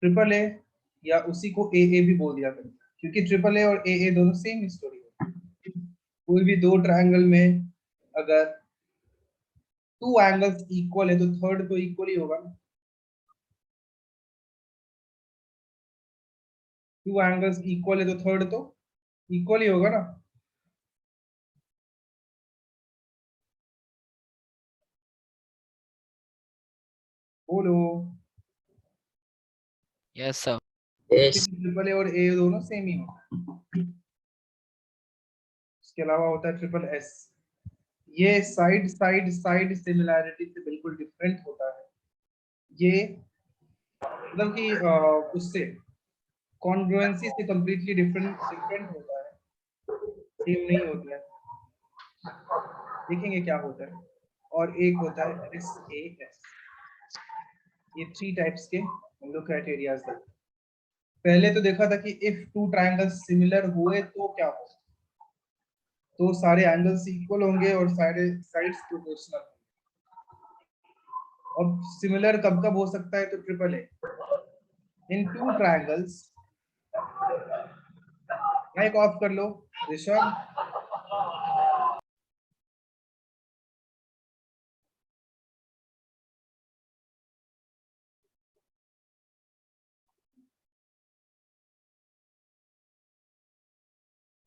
Triple A या उसी को ए ए भी बोल दिया करते हैं, क्योंकि ट्रिपल ए और ए ए दोनों सेम स्टोरी है। कोई भी दो ट्रायंगल में अगर टू एंगल्स इक्वल है तो थर्ड तो इक्वल ही होगा ना। टू एंगल्स इक्वल है तो थर्ड तो इक्वल ही होगा ना। बोलो। Yes sir. ट्रिपल ए और ए दोनों सेम ही होगा। इसके अलावा होता है ट्रिपल एस। ये साइड साइड साइड सिमिलैरिटी से बिल्कुल डिफरेंट होता है। ये मतलब कि उससे कॉन्ग्रुएंसी से कंप्लीटली डिफरेंट डिफरेंट होता है, सेम नहीं होता है। देखेंगे क्या होता है। और एक होता है एस ए एस। ये थ्री टाइप्स के हम लोग क्राइटेरियाज देखते हैं। पहले तो देखा था कि इफ टू ट्रायंगल्स सिमिलर हुए तो क्या हो, तो सारे एंगल्स इक्वल होंगे और सारे साइड्स प्रोपोर्शनल। और सिमिलर कब कब हो सकता है, तो triple A in two triangles. Mic off कर लो ऋषभ।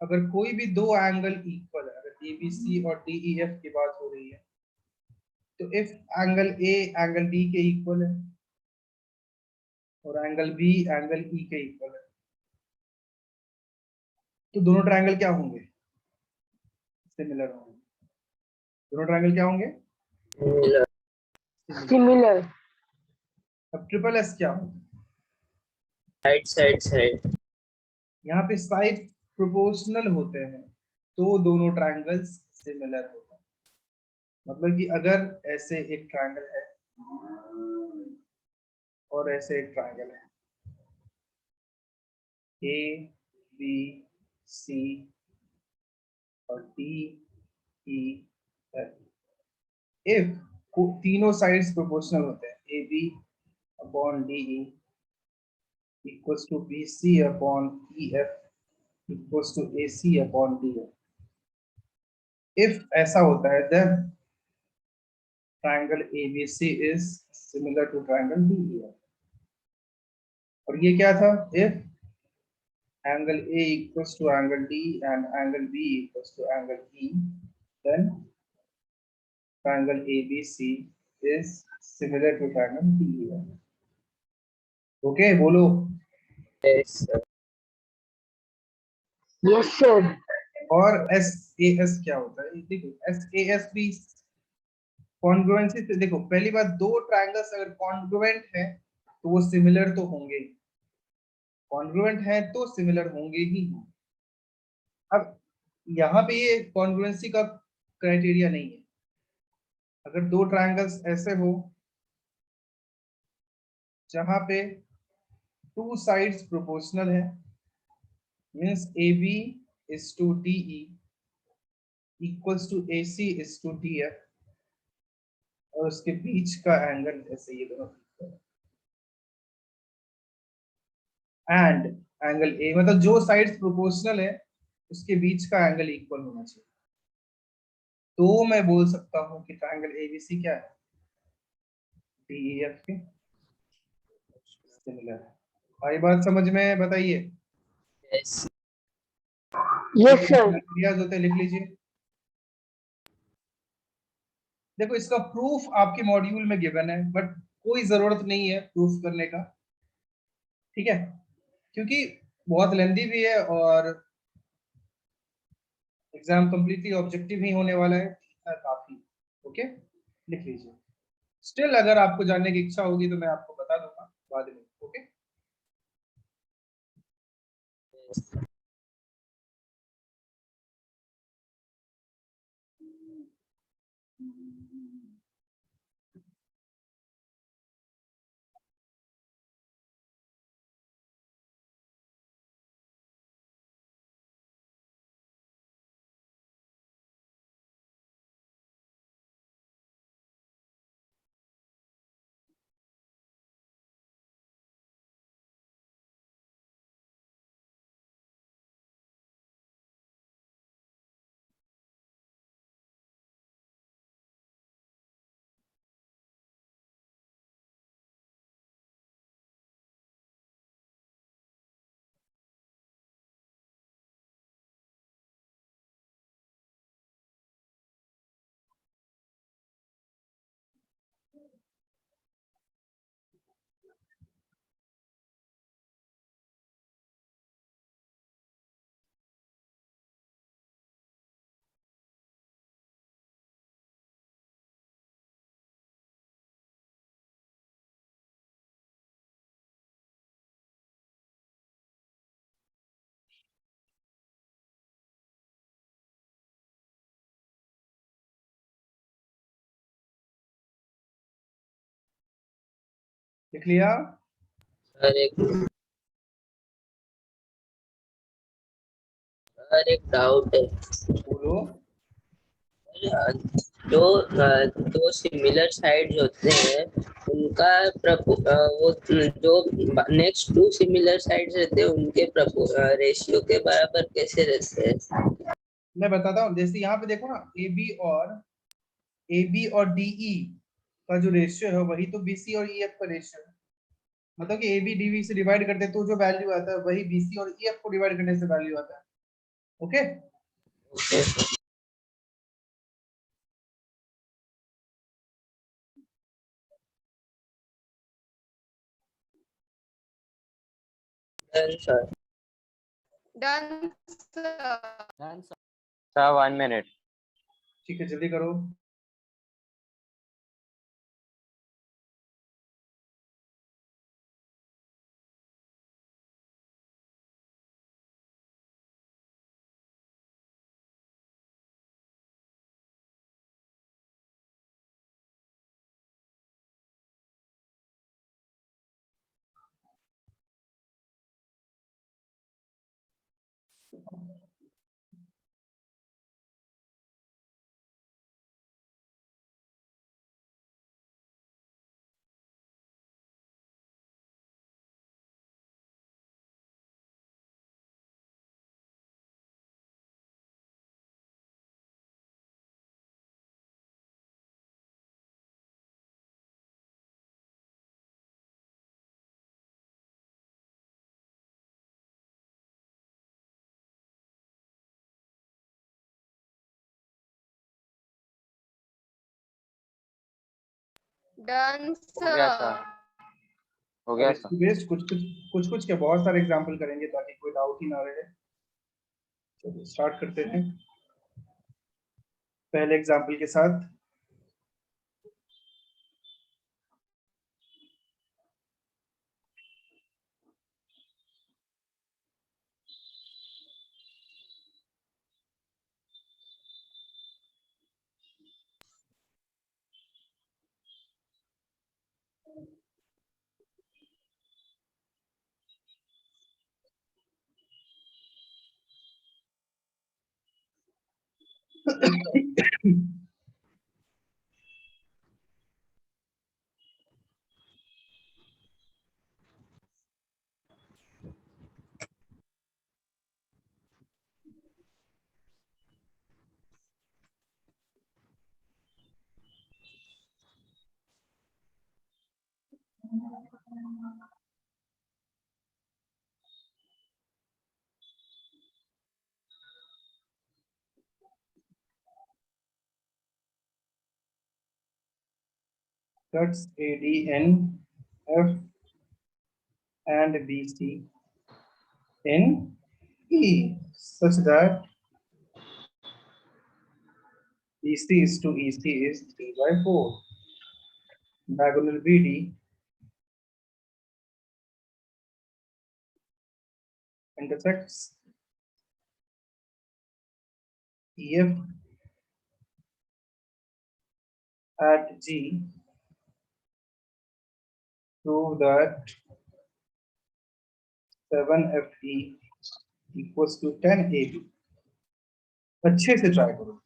अगर कोई भी दो एंगल इक्वल है, अगर एबीसी और डीईएफ की बात हो रही है, तो if angle A angle D के इक्वल है और एंगल बी एंगल ई के इक्वल है, तो दोनों ट्रायंगल क्या होंगे, सिमिलर होंगे। दोनों ट्रायंगल क्या होंगे, सिमिलर। अब ट्रिपल एस क्या होगा, साइड साइड साइड। यहाँ पे साइड प्रोपोर्शनल होते हैं तो दोनों ट्रायंगल्स सिमिलर होते हैं। मतलब कि अगर ऐसे एक ट्रायंगल है और ऐसे एक ट्रायंगल है, ए बी सी और डी ई एफ, इफ तीनों साइड्स प्रोपोर्शनल होते हैं, A B upon D E equals to B C upon E F equals to A C upon D F. If ऐसा होता है then triangle ABC is similar to triangle DEF। और ये क्या था, if angle A equals to angle D and angle B equals to angle E, then triangle ABC is similar to triangle DEF। Okay बोलो। Yes sir. Yes sir. और SAS क्या होता है, देखो SAS भी कॉन्ग्रुएंसी से, देखो पहली बात, दो ट्रायंगल्स अगर कॉन्ग्रुएंट है तो वो सिमिलर तो होंगे, कॉन्ग्रुएंट है तो सिमिलर होंगे ही। अब यहाँ पे ये कॉन्ग्रुएंसी का क्राइटेरिया नहीं है। अगर दो ट्रायंगल्स ऐसे हो जहां पे टू साइड्स प्रोपोर्शनल है, means AB is to DE equals to AC is to DF, और उसके बीच का एंगल ऐसे ये दोनों, एंड एंगल A, मतलब जो साइड्स प्रोपोर्शनल है उसके बीच का एंगल इक्वल होना चाहिए, तो मैं बोल सकता हूँ कि ट्रायंगल ABC क्या है, DEF के सिमिलर है। आई बात समझ में, बताइए। Yes yes sir. क्रियाज होते हैं, लिख लीजिए। देखो इसका प्रूफ आपके मॉड्यूल में गिवन है, बट कोई जरूरत नहीं है प्रूफ करने का, ठीक है, क्योंकि बहुत लेंदी भी है और एग्जाम कंप्लीटली ऑब्जेक्टिव ही होने वाला है, काफी। ओके, लिख लीजिए। स्टिल अगर आपको जानने की इच्छा होगी तो मैं आपको बता दूंगा बाद में। ओके। लिख लिया? सर एक डाउट है। बोलो। जो दो सिमिलर साइड्स होते हैं उनका वो जो नेक्स्ट टू सिमिलर साइड्स रहते हैं उनके रेशियो के बराबर कैसे रहते हैं? मैं बताता हूँ, जैसे यहाँ पे देखो ना, ए बी और डी ई का जो रेशियो है वही तो बी सी और ई एफ का रेशियो है। मतलब कि ए बी डी वी से डिवाइड करते हैं तो जो वैल्यू आता है वही बी सी और ई एफ को डिवाइड करने से वैल्यू आता है। Okay. Done, sir. Done, sir. Done, sir. Sir, 1 minute. ठीक है, जल्दी करो। Done, हो गया sir. सर, हो गया सर। बेस्ट कुछ कुछ के बहुत सारे एग्जांपल करेंगे ताकि कोई डाउट ही ना रहे। चलिए स्टार्ट करते हैं पहले एग्जांपल के साथ। cuts ADN, F and BC in E such that BC is to EC is 3/4. Diagonal BD intersects EF at G. Prove that 7FE equals to 10AB. अच्छे से ट्राई करो।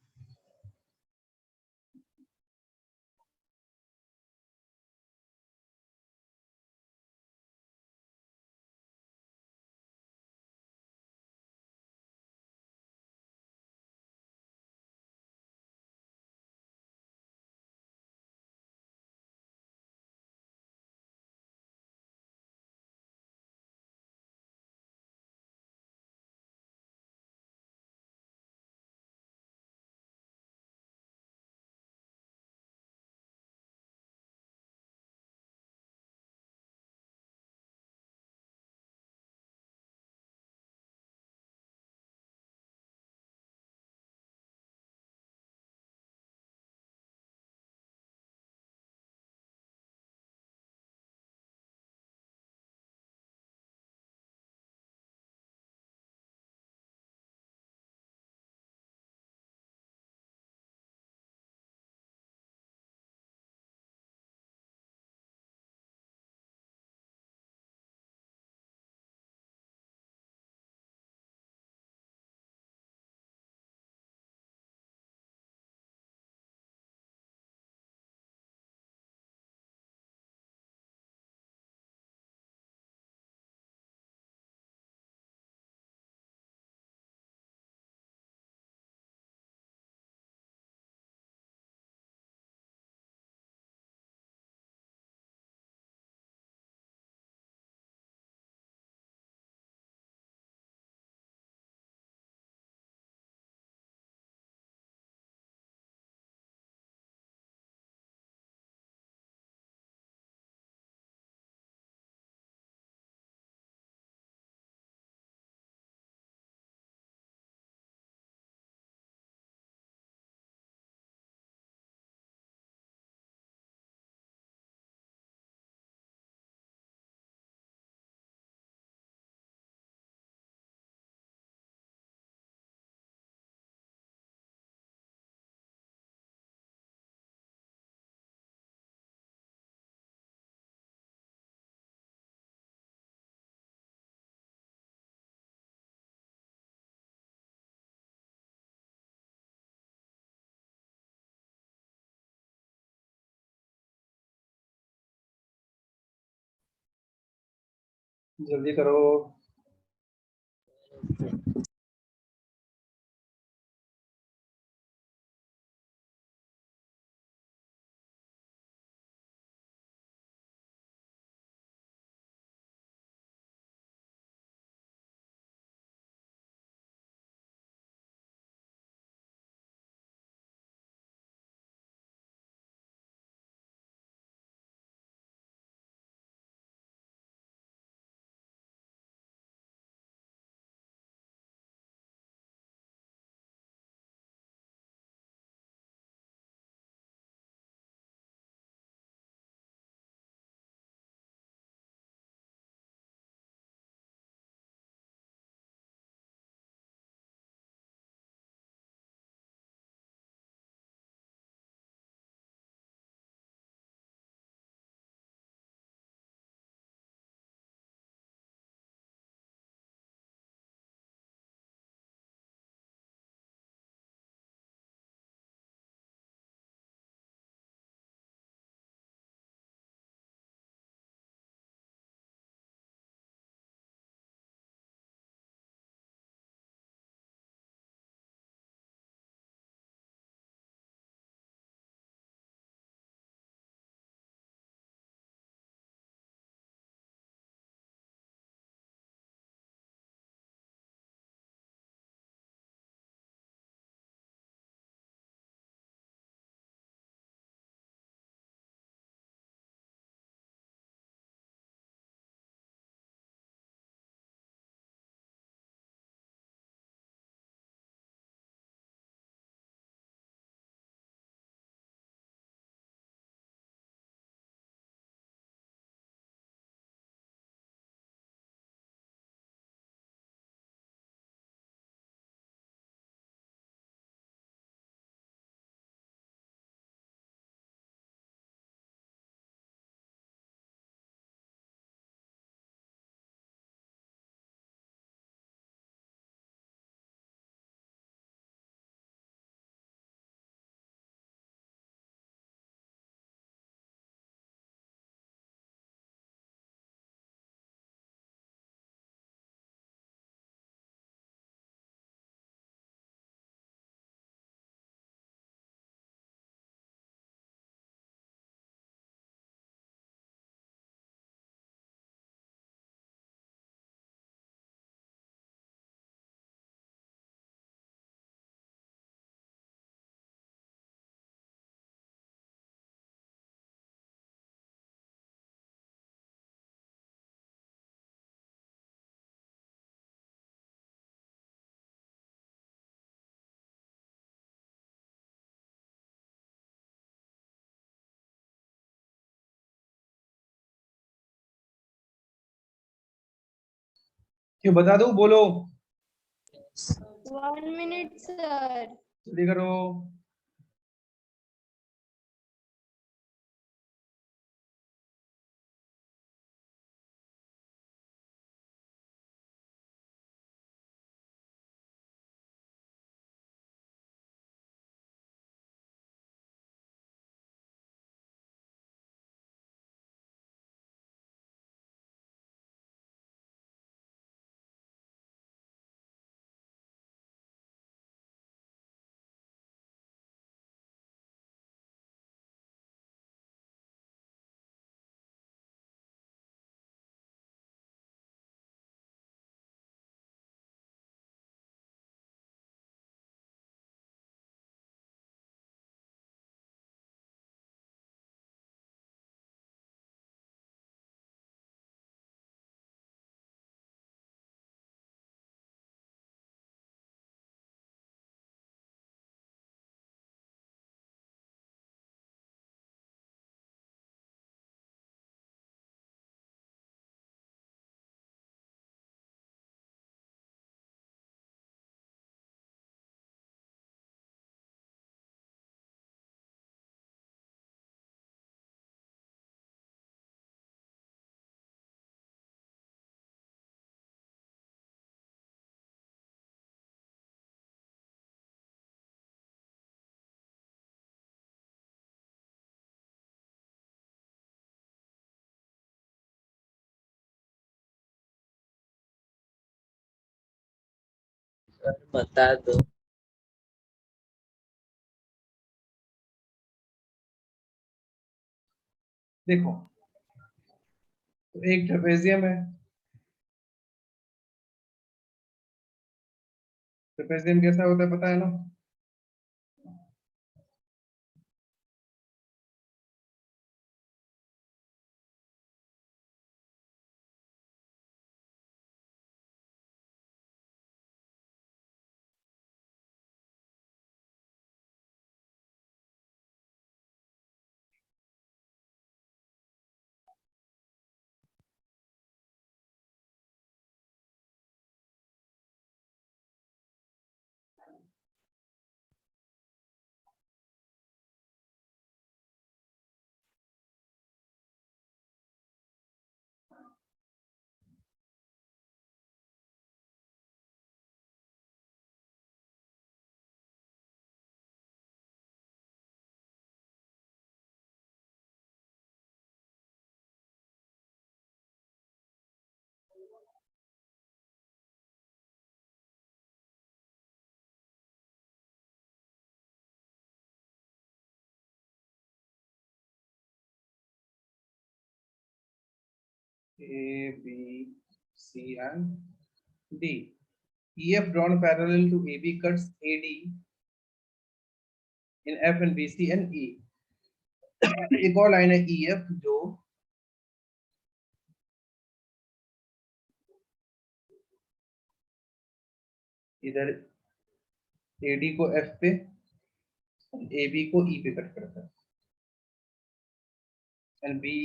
जल्दी करो। क्यों बता दूं, बोलो। 1 minute, sir. जल्दी करो। सर बता दो। देखो, तो एक ट्रेपेजियम है। ट्रेपेजियम कैसा होता है पता है ना? A, B, C, and D. EF drawn parallel to AB cuts AD in F and BC and E. एक और लाइन है EF जो इधर AD को F पे, AB को E पे कट करता है. And B,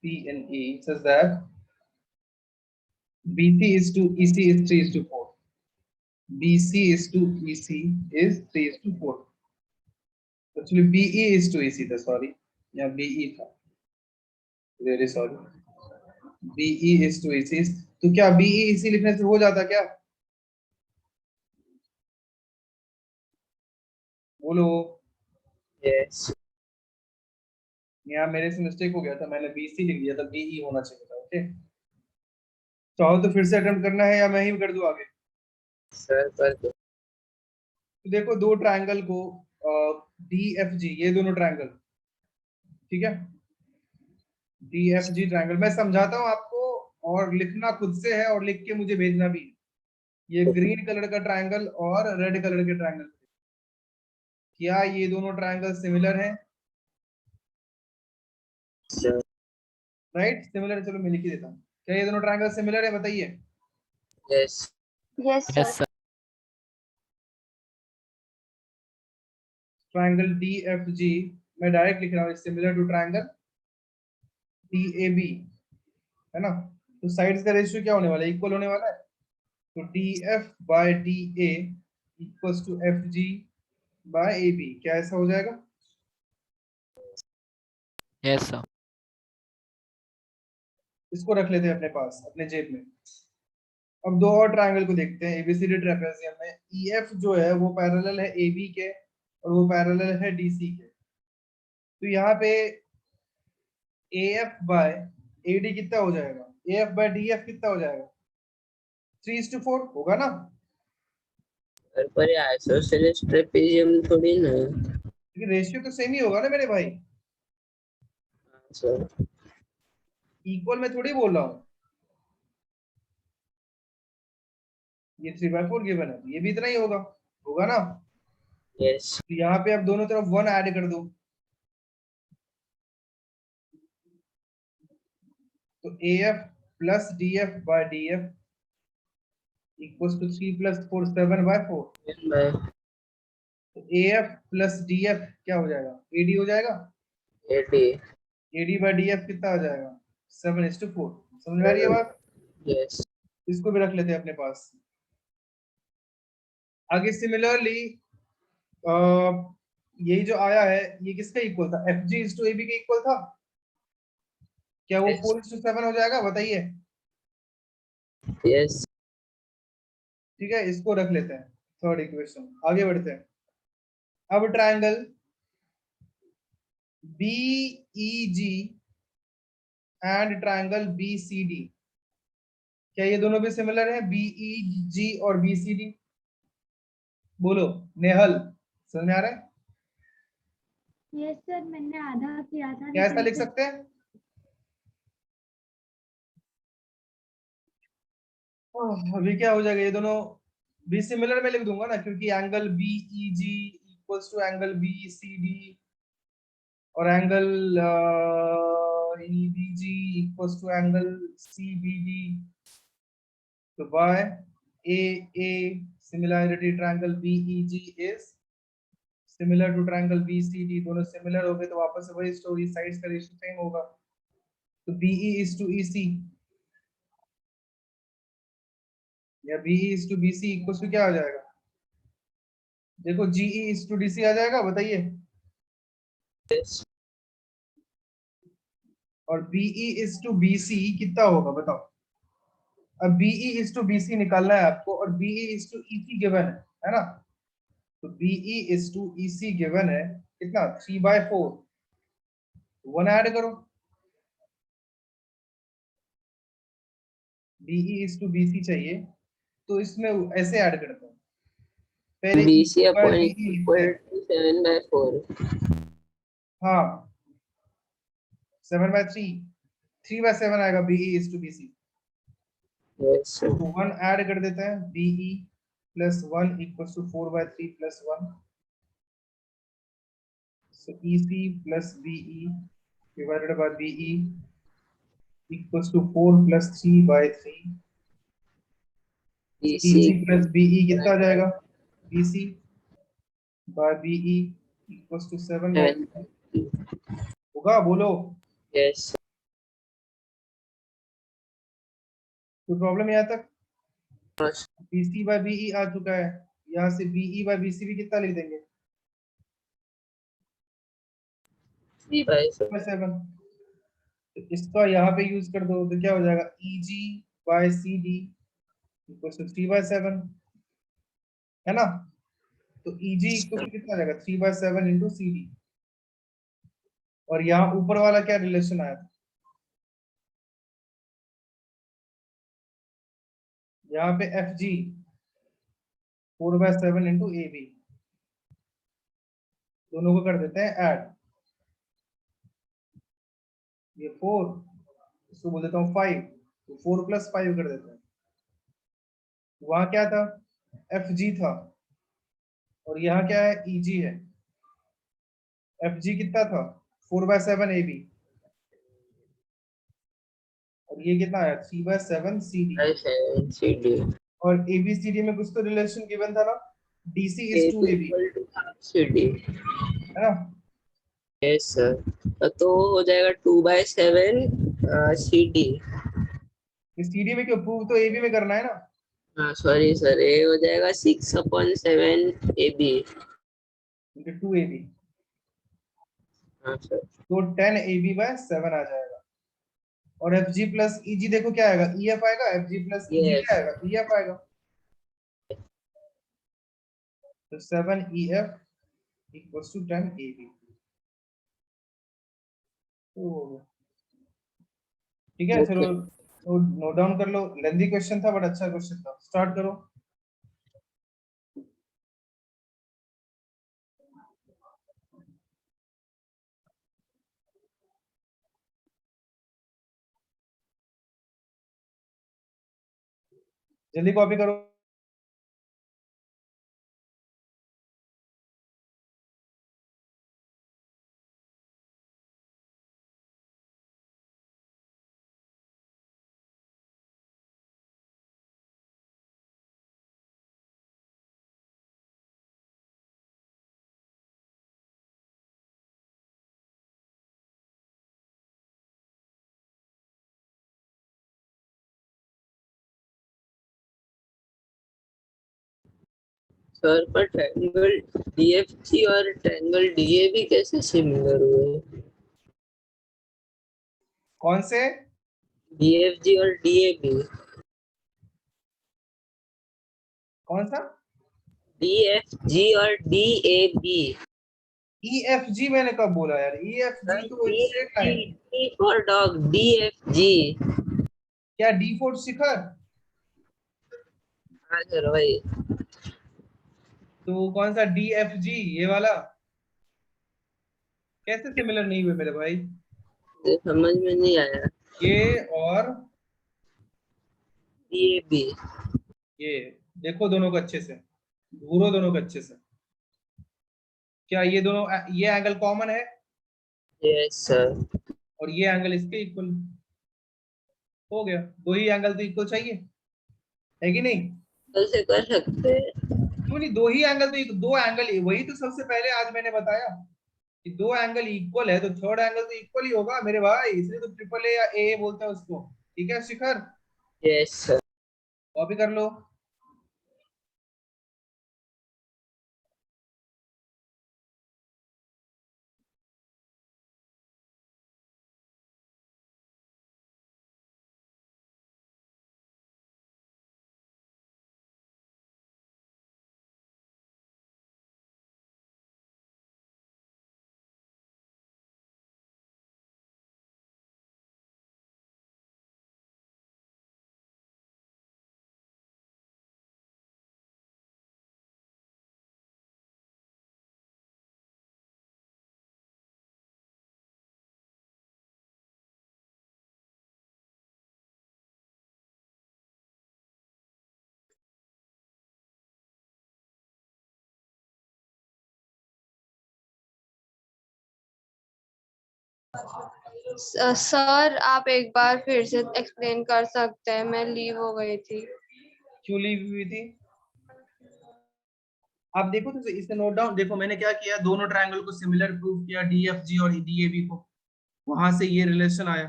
C, and E says that BC is to EC is 3:4. BC is to EC is 3:4. Actually, BE is to EC था, sorry. या BE था. Really sorry. BE is to EC. तो क्या BE EC लिखने से हो जाता क्या? बोलो. यस यहाँ मेरे से मिस्टेक हो गया था, मैंने BC लिख दिया था, BE होना चाहिए था. ओके, चाहो तो फिर से अटेम्प्ट करना है या मैं ही कर दूं आगे? सर कर दो। तो देखो, दो ट्रायंगल को DFG, ये दोनों ट्रायंगल, ठीक है, DFG ट्रायंगल मैं समझाता हूँ आपको, और लिखना खुद से है और लिख के मुझे भेजना भी है. ये ग्रीन कलर का ट्रायंगल और रेड कलर के ट्रायंगल, क्या ये दोनों ट्रायंगल सिमिलर हैं? Sir right, similar. चलो मैं लिख ही देता हूँ. क्या ये दोनों ट्रायंगल सिमिलर है? बताइए. Yes Yes, sir. Triangle DFG मैं डायरेक्ट लिख रहा हूँ, सिमिलर टू ट्रायंगल DAB, है ना? तो साइड्स का रेशियो क्या होने वाला है? इक्वल होने वाला है. तो DF by DA equals to FG by AB. क्या ऐसा हो जाएगा? Yes sir. इसको रख लेते हैं अपने पास, अपने जेब में. अब दो और ट्रायंगल को देखते हैं. ABCD ट्रेपेजियम में EF जो है वो पैरेलल है AB के और वो पैरेलल है DC के. तो यहाँ पे AF बाय AD कितना हो जाएगा? AF बाय DF कितना हो जाएगा? 3:4 होगा ना? सर पर ये आइसोसेलेस ट्रेपेजियम थोड़ी ना है। लेकिन रेशियो तो सेम ही होगा ना मेरे भाई. सर इक्वल में थोड़ी बोल रहा हूँ. ये 3/4 गिवन है, ये भी इतना ही होगा, होगा ना? यस तो यहाँ पे अब दोनों तरफ 1 ऐड कर दो. तो AF plus DF by DF equals to 3 + 4 7/4. By तो AF प्लस DF क्या हो जाएगा? AD हो जाएगा. एडी AD बाय DF कितना हो जाएगा? 7:4. समझ में आ रही है बात? यस इसको भी रख लेते हैं अपने पास. आगे सिमिलरली यही जो आया है ये किसका इक्वल था? FG is to AB के इक्वल था. क्या वो 4:7 हो जाएगा? बताइए. यस ठीक है, इसको रख लेते हैं. Third equation. आगे बढ़ते हैं. अब triangle BEG and triangle BCD, क्या ये दोनों भी सिमिलर है? BEG और BCD. बोलो नेहल, समझ में आ रहा है? यस सर, मैंने आधा किया था क्या ऐसा लेकिन लिख फिर सकते हैं? अभी क्या हो जाएगा, ये दोनों बी सिमिलर में लिख दूंगा ना, क्योंकि angle B E G equals to angle B C D और angle E B G equals to angle C B D. तो by A similarity triangle B E G is similar to triangle B C D. दोनों similar हो गए तो वापस से वही story, sides का रेशियो सेम होगा। तो B E is to E C या B E is to B C equals to क्या हो जाएगा? देखो G E is to D C आ जाएगा, बताइए। और B E is to B C कितना होगा बताओ? अब B E is to B C निकालना है आपको, और B E is to E C given है ना? तो B E is to E C given है कितना? 3/4। 1 ऐड करो। B E is to B C चाहिए तो इसमें ऐसे ऐड करते हैं, पहले BC by upon B E लिखते equal हैं। to 7/4. हाँ 7/3, 3/7 आएगा B E is to B C. Yes sir. तो 1 ऐड कर देते हैं, B E plus 1 equals to 4/3 plus 1। So EC plus BE divided by BE equals to 4 plus 3/3. BC EC plus BE कितना आ जाएगा? BC by BE equals to 7/3 होगा, बोलो। Yes. कोई problem यहाँ तक? Yes. BC by BE आ चुका है, यहाँ से BE by BC भी कितना लिख देंगे? 3/7. 7। तो इसका यहाँ पे यूज कर दो तो क्या हो जाएगा? EG by CD equals to 3/7 है ना? तो EG इक्वल टू कितना आ जाएगा? 3/7 इंटू CD। और यहाँ ऊपर वाला क्या रिलेशन आया था? यहाँ पे F G 4/7 into A B, दोनों को कर देते हैं ऐड। ये 4, इसको बोल देता हूँ 5, तो 4 + 5 कर देते हैं। वहां क्या था? एफ जी था, और यहाँ क्या है? ई जी है। एफ जी कितना था? 4/7 ए बी, और ये कितना आया? 3/7 सी डी। 3/7 CD. और ए बी सी डी में कुछ तो रिलेशन गिवन था ना, D C is AB to A B, equal to half CD. है ना? Yes sir. तो हो जाएगा 2/7 CD. इस सी डी में क्यों? प्रूव तो ए बी में करना है ना। हाँ सॉरी सर, ये हो जाएगा 6/7 AB. इंटू 2 ए बी, हाँ सर. तो 10 ए बी बाय 7 आ जाएगा। और एफ जी प्लस ई जी देखो क्या आएगा? ई एफ आएगा। F G plus E G Yes. क्या आएगा? ई एफ आएगा। तो 7 E F equals to 10 A B. तो ठीक है, चलो नोट डाउन कर लो। लेंथी क्वेश्चन था बट अच्छा क्वेश्चन था। स्टार्ट करो। जल्दी कॉपी करो। सर पर ट्रायंगल DFG और ट्रायंगल DAB कैसे सिमिलर हुए? कौन से? DFG और DAB. कौन सा? DFG और DAB. ई एफ जी मैंने कब बोला यार? ई एफ जी तो straight line. D for dog. DFG. क्या डी फोर शिखर? हाँ सर वही. तो कौन सा डी एफ जी, ये वाला कैसे सिमिलर नहीं हुए मेरे भाई? ये समझ में नहीं आया। ये और ये भी। ये, देखो दोनों को अच्छे से, घूरो दोनों को अच्छे से। क्या ये दोनों, ये एंगल कॉमन है यस सर। और ये एंगल इसके इक्वल, हो गया। दो ही एंगल तो इक्वल चाहिए, है कि नहीं? कैसे कर सकते हैं? क्यों नहीं, दो ही एंगल तो, दो एंगल, वही तो सबसे पहले आज मैंने बताया कि दो एंगल इक्वल है तो थर्ड एंगल तो इक्वल ही होगा मेरे भाई, इसलिए तो ट्रिपल ए या ए बोलते हैं उसको। ठीक है शिखर, यस सर। कॉपी कर लो। सर आप एक बार फिर से एक्सप्लेन कर सकते हैं, मैं लीव हो गई थी। क्यों लीव हुई थी? आप देखो तो इसे नोट डाउन, देखो मैंने क्या किया, दोनों ट्रायंगल को सिमिलर प्रूव किया, डीएफजी और डीएबी को, वहां से ये रिलेशन आया।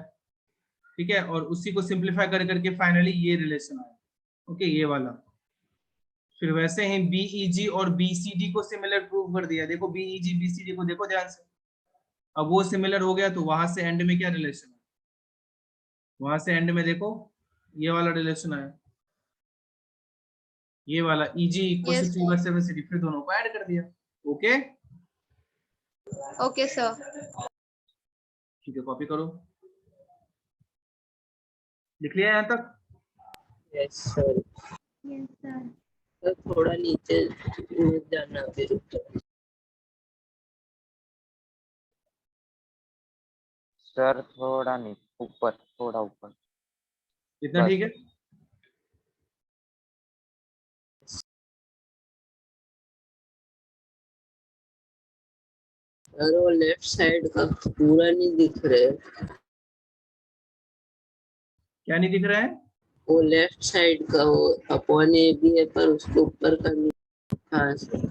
ठीक है, और उसी को सिंप्लीफाई कर करके फाइनली ये रिलेशन आया। ओके, ये वाला। फिर वैसे ही बीईजी और बीसीडी को सिमिलर प्रूव कर दिया। देखो बीईजी बीसीडी को देखो ध्यान से, अब वो सिमिलर हो गया तो वहां से एंड में क्या रिलेशन है, वहां से एंड में देखो ये वाला रिलेशन आया, ये वाला EG इक्वल टू यस 3/7 फिर दोनों को ऐड कर दिया। Okay, okay sir. ठीक है, कॉपी करो। लिख लिया यहाँ तक? Yes sir. Yes sir. Sir थोड़ा नीचे जाना फिर ऊपर। सर थोड़ा नहीं, ऊपर, थोड़ा ऊपर। इतना बस। ठीक है? सर वो लेफ्ट साइड का पूरा नहीं दिख रहे। क्या नहीं दिख रहा है? वो लेफ्ट साइड का वो अपॉन ए भी है पर उसके ऊपर का नहीं। हाँ सर।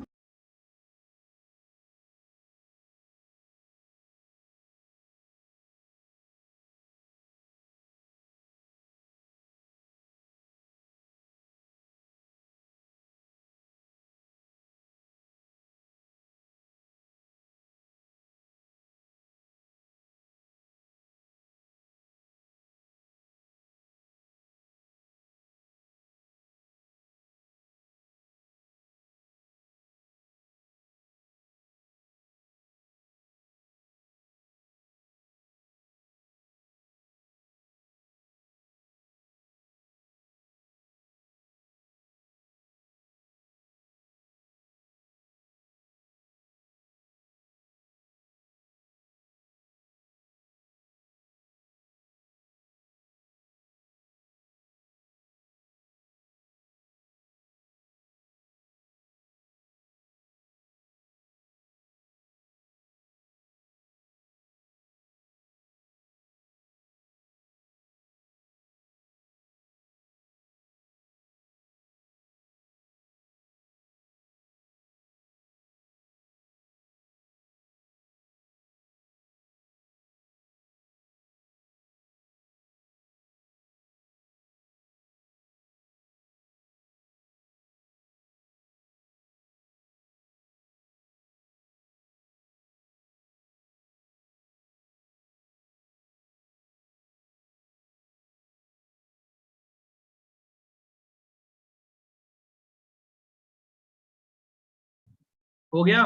हो गया?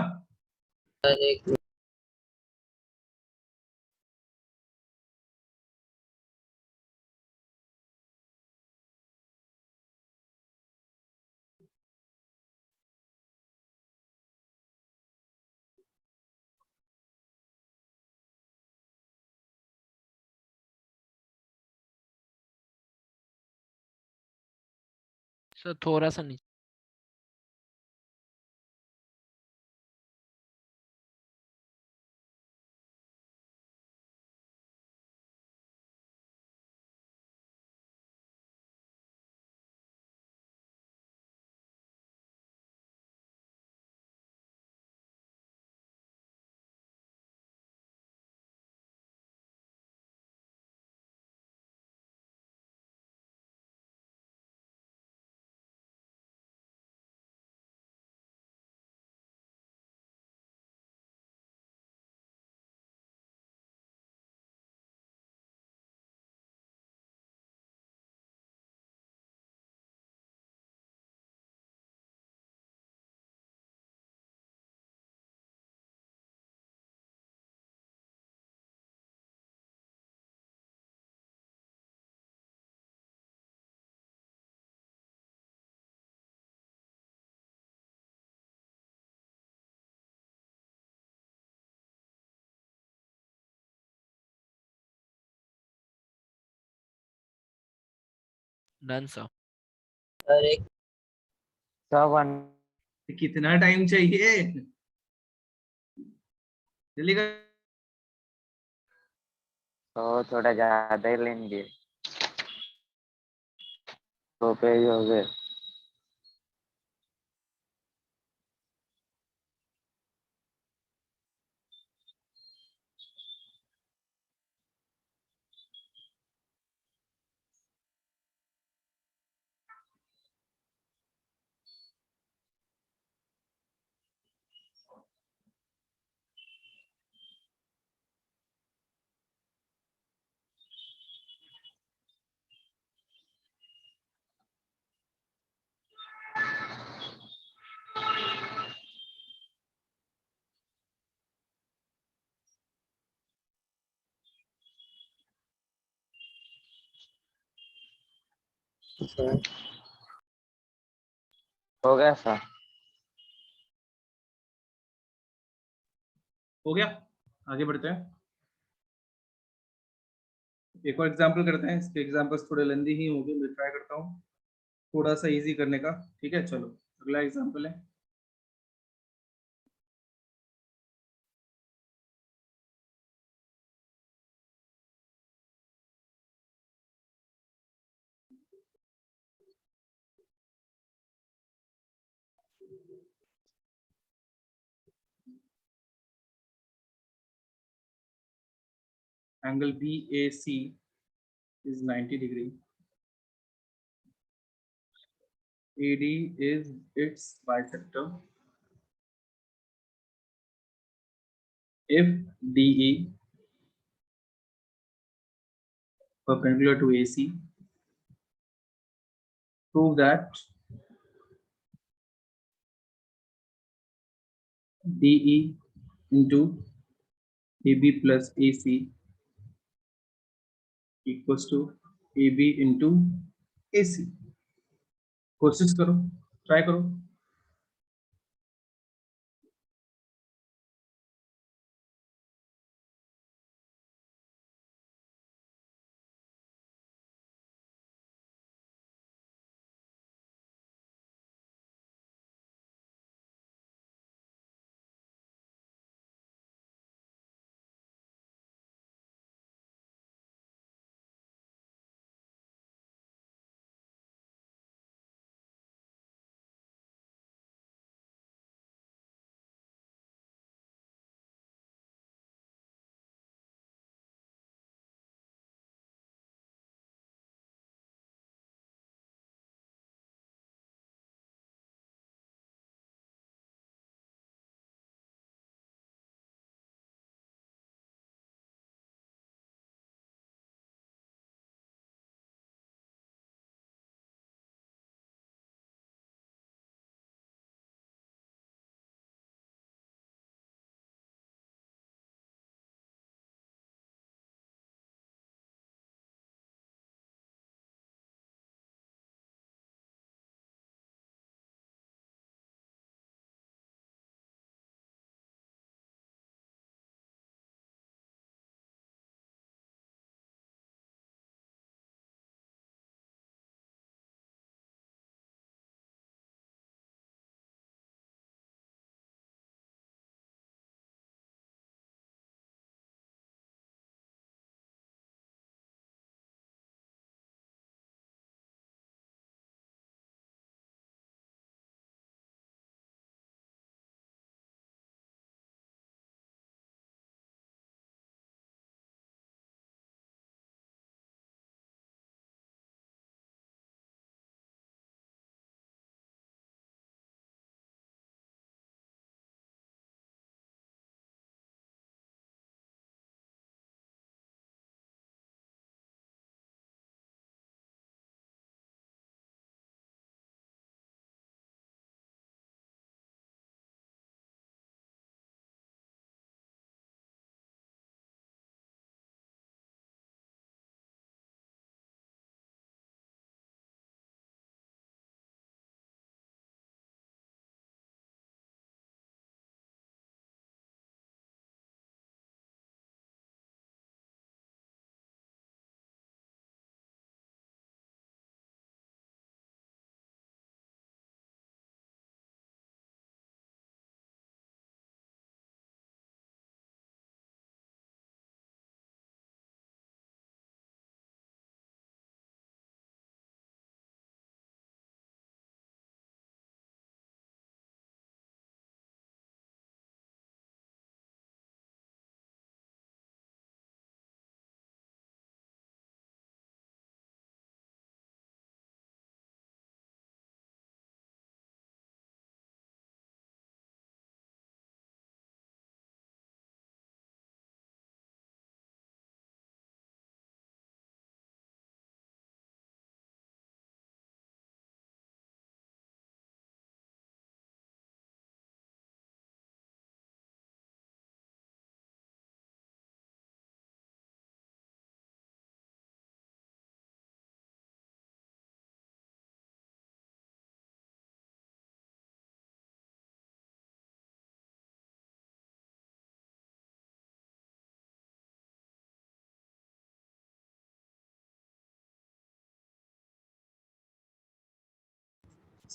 सर एक सर थोड़ा सा नीचे। Done sir. सर एक 7 कितना टाइम चाहिए? जल्दी कर। तो थोड़ा ज्यादा ही लेंगे। 2 पेज हो गए। सर हो गया सर। हो गया, आगे बढ़ते हैं। एक और एग्जांपल करते हैं। इसके एग्जांपल्स थोड़े लेंदी ही होंगे, मैं ट्राई करता हूँ थोड़ा सा इजी करने का। ठीक है, चलो अगला एग्जांपल है। Angle BAC is 90 degree. AD is its bisector. If DE perpendicular to AC, prove that DE into AB plus AC equals to AB into AC. कोशिश करो, ट्राई करो।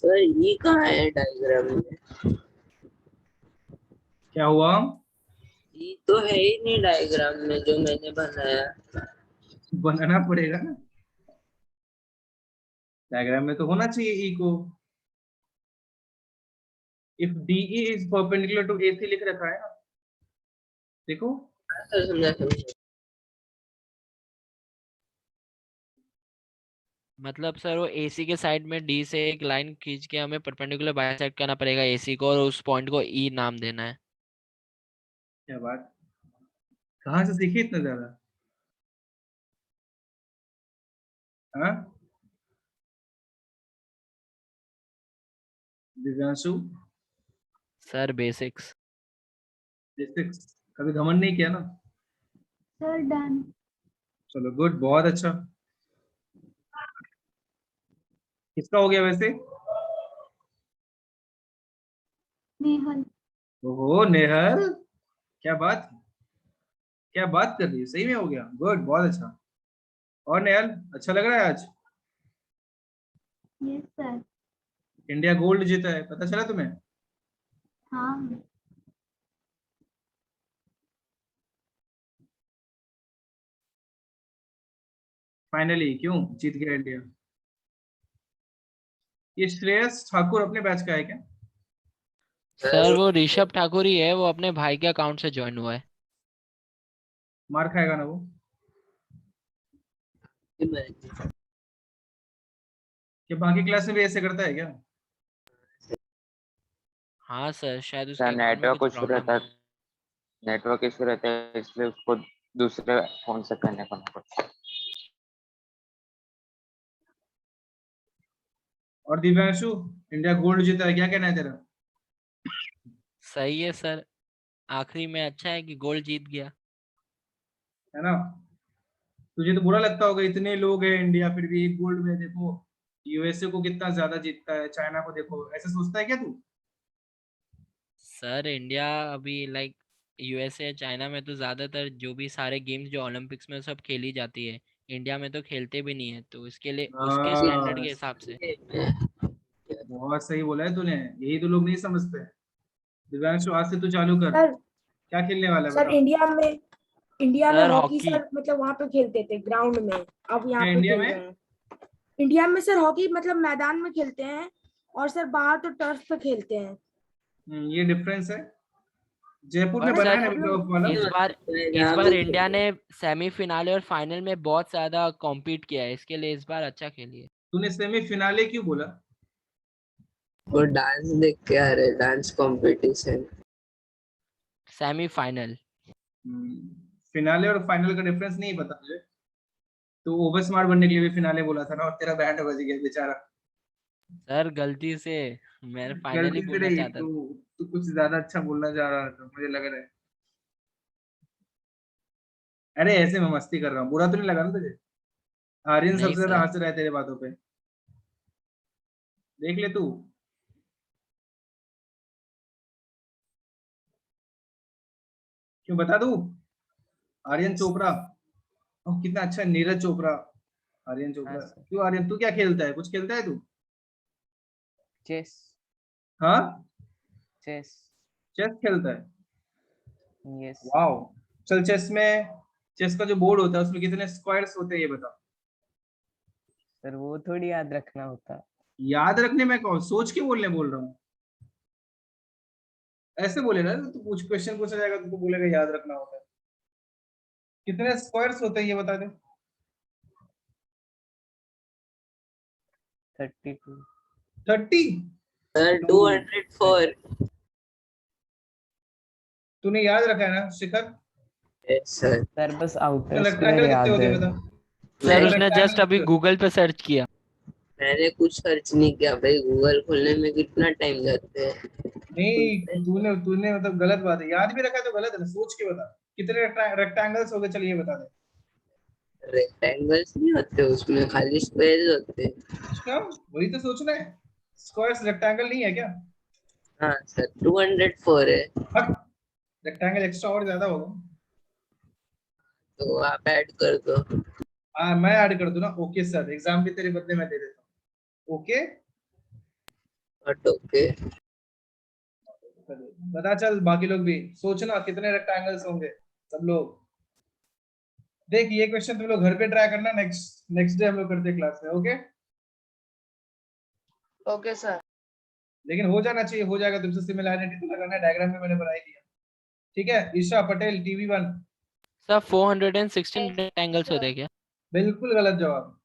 सर ये कहाँ है डायग्राम में? क्या हुआ? ये तो है ही नहीं डायग्राम में जो मैंने बनाया। बनाना पड़ेगा ना, डायग्राम में तो होना चाहिए ई को। If DE is perpendicular to AC लिख रखा है ना, देखो। सर समझा समझा। मतलब सर वो AC के साइड में D से एक लाइन खींच के हमें परपेंडिकुलर बाइसेक्ट करना पड़ेगा AC को, और उस पॉइंट को E नाम देना है। क्या बात, कहाँ से सीखे इतना ज्यादा? हाँ दिव्यांशु, सर बेसिक्स। बेसिक्स कभी घमंड नहीं किया ना? Sir done. चलो गुड, बहुत अच्छा। किसका हो गया वैसे? नेहल। ओहो नेहल, क्या बात, क्या बात कर रही है, सही में हो गया, गुड, बहुत अच्छा। और नेहल, अच्छा लग रहा है आज? Yes sir. इंडिया गोल्ड जीता है, पता चला तुम्हें? हाँ। फाइनली क्यों जीत गया इंडिया? ये श्रेयस ठाकुर अपने बैच का है क्या? सर वो ऋषभ ठाकुर ही है, वो अपने भाई के अकाउंट से ज्वाइन हुआ है। मार खाएगा ना वो? कि बाकी क्लास में भी ऐसे करता है क्या? हाँ सर, शायद उसके सर अकाउंट में नेटवर्क कुछ इशू प्रॉब्लम रहता है। है, नेटवर्क इशू रहता है, इसलिए उसको दूसरे फोन से करने को ना पड़ता है। और दिव्यांशु, इंडिया गोल्ड जीता है, क्या कहना है तेरा? सही है सर, आखिरी में अच्छा है कि गोल्ड जीत गया। है ना? तुझे तो बुरा लगता होगा, इतने लोग हैं इंडिया फिर भी एक गोल्ड में, देखो USA को कितना ज्यादा जीतता है, चाइना को देखो, ऐसा सोचता है क्या तू? सर इंडिया अभी लाइक USA चाइना में तो ज्यादातर जो भी सारे गेम्स जो ओलंपिक्स में सब खेली जाती है, इंडिया में तो खेलते भी नहीं है, तो इसके लिए उसके स्टैंडर्ड हाँ, के हिसाब से। बहुत सही बोला है तूने, यही तो लोग नहीं समझते। दिव्यांशु आज से तू चालू कर, सर क्या खेलने वाला है सर बता? इंडिया में सर हॉकी हॉकी। सर, मतलब वहां पे खेलते थे ग्राउंड में, अब यहाँ क्या पे इंडिया खेल में? रहे हैं। इंडिया में सर हॉकी मतलब मैदान में खेलते हैं, और सर बाहर तो टर्फ पे खेलते हैं। ये डिफरेंस है। जयपुर में बट बना है सर ना सब अभी लोग टर्फ वाला। इस बार इंडिया ने सेमीफिनाले और फाइनल में बहुत ज्यादा कॉम्पीट किया है, इसके लिए इस बार अच्छा खेली है। तूने सेमीफिनाले क्यों बोला? वो डांस देख के आ रहे, डांस कंपटीशन। सेमीफाइनल। फिनाले और फाइनल का डिफरेंस नहीं पता तुझे? तो ओवर स्मार्ट बनने के लिए भी फिनाले बोला था ना, और तेरा बैंड बज गया बेचारा। सर गलती से मैं फाइनल ही गलती से बोलना नहीं, चाहता तू था। तू कुछ ज्यादा अच्छा बोलना चाह रहा था, मुझे लग रहा है। अरे ऐसे मैं मस्ती कर रहा हूँ, बुरा तो नहीं लगा ना तुझे? आर्यन नहीं सबसे ज्यादा सर। हंस रहा है तेरे बातों पे, देख ले तू। क्यों बता दूं? आर्यन चोपड़ा, ओह कितना अच्छा, नीरज चोपड़ा। आर्यन हाँ चोपड़ा सर, क्यों? आर्यन तू क्या खेलता है, कुछ खेलता है तू? चेस। हाँ, चेस। चेस खेलता है? यस। वाओ। चल चेस में, चेस का जो बोर्ड होता है उसमें कितने स्क्वायर्स होते हैं ये बता। सर वो थोड़ी याद रखना होता। याद रखने में कौन, सोच के बोलने बोल रहा हूँ। ऐसे बोलेगा तो तू, कुछ क्वेश्चन पूछा जाएगा तो तू बोलेगा याद रखना होता है। कितने स्क्वायर्स होते हैं ये बता दे। 32। 30? सर 204। तूने याद रखा है ना शिखर? Yes sir. सर बस आउटर स्क्वायर रेक्टेंगल कितने याद होते है। हैं बता। सर मैं उसने जस्ट रेक्टेंगल अभी कितने होते गूगल पे सर्च किया। मैंने कुछ सर्च नहीं किया भाई, गूगल खोलने में कितना टाइम जाता है। हैं? नहीं, तूने तूने मतलब गलत बात है, याद भी रखा है तो गलत है ना, सोच के बता। कितने रेक्टेंगल्स हो गए, चलिए बता दे। रेक्टेंगल्स नहीं होते उसमें, खाली स्क्वायर होते हैं। अच्छा, वही तो सोचना है, स्क्वायर्स रेक्टेंगल नहीं है क्या? हाँ सर 204 है। हट, रेक्टेंगल एक्स्ट्रा और ज्यादा होगा। तो आप ऐड कर दो। मैं ऐड कर दूं ना? ओके सर, एग्जाम भी तेरे बदले में दे देता हूँ, ओके। But okay. बता चल, बाकी लोग भी सोचना कितने रेक्टेंगल्स होंगे सब लोग। देख ये क्वेश्चन तुम लोग घर पे ट्राई करना, नेक्स्ट नेक्स्ट डे हम लोग करते हैं क्लास में, ओके? Okay sir. लेकिन हो जाना चाहिए, हो जाएगा तुमसे। सिमिलैरिटी तो लगाना है, डायग्राम में मैंने बना ही दिया। ठीक है Isha Patel TV1, sir 416 rectangles होते हैं क्या? बिल्कुल गलत जवाब।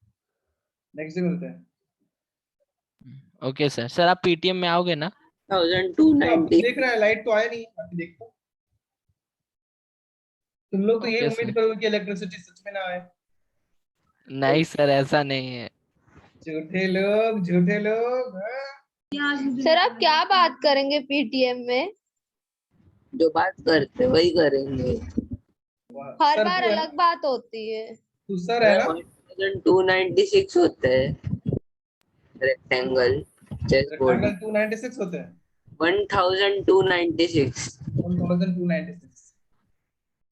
नेक्स्ट डे मिलते हैं। Okay sir. सर आप पीटीएम में आओगे ना? 1290। देख रहा है लाइट तो आया नहीं, बाकी देखो। तुम लोग तो ये ओके उम्मीद सर। करोगे कि इलेक्ट्रिसिटी सच में ना आए। नहीं सर ऐसा नहीं है। झूठे लोग, झूठे लोग, हाँ? सर आप क्या बात करेंगे पीटीएम में? जो बात करते वही करेंगे। वाह, हर सर बार तू है ना? अलग बात होती है। तू सर है ना? 1296 होते हैं रेक्टेंगल चेस बोर्ड। रेक्टेंगल 296 होते हैं। 1296। 1296।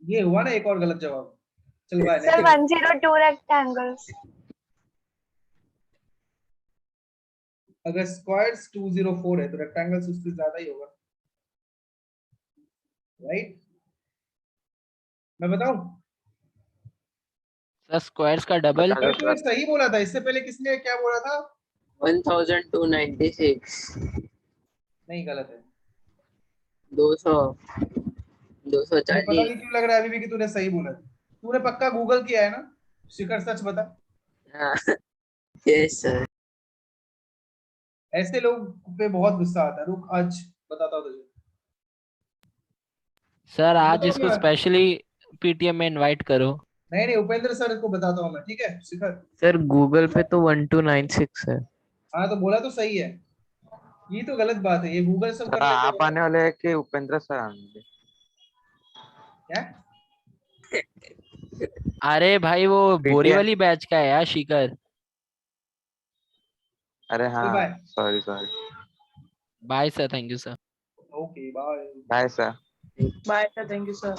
ये हुआ ना एक और गलत जवाब। चल बाय। Sir next 102 rectangles. अगर स्क्वायर्स 204 है तो रेक्टेंगल्स उससे ज्यादा ही होगा, राइट? मैं बताऊं? सर स्क्वायर्स का डबल। बता दो अरे तूने सर। सही बोला था, इससे पहले किसने क्या बोला था? 1296। नहीं, गलत है। 200। मुझे पता 240। नहीं क्यों लग रहा है अभी भी कि तूने सही बोला। तूने पक्का गूगल किया है ना? शिखर सच बता। हाँ यस सर। ऐसे लोग पे बहुत गुस्सा आता है। रुक आज बताता हूँ तुझे। सर आज बताओ इसको क्या? स्पेशली पीटीएम में इनवाइट करो। नहीं नहीं, उपेंद्र सर को बताता हूँ मैं, ठीक है शिखर? सर गूगल पे तो 1296 है। हाँ तो बोला तो सही है। ये तो गलत बात है, ये गूगल सब सर कर लेते आप हैं। आने वाले हैं कि उपेंद्र सर आएंगे? क्या? अरे भाई वो बोरी पीटीएम। वाली बैच का है यार शिखर। अरे चल हाँ, bye. Sorry sorry. Bye sir, thank you sir. Okay bye. Bye sir. Bye sir, thank you sir.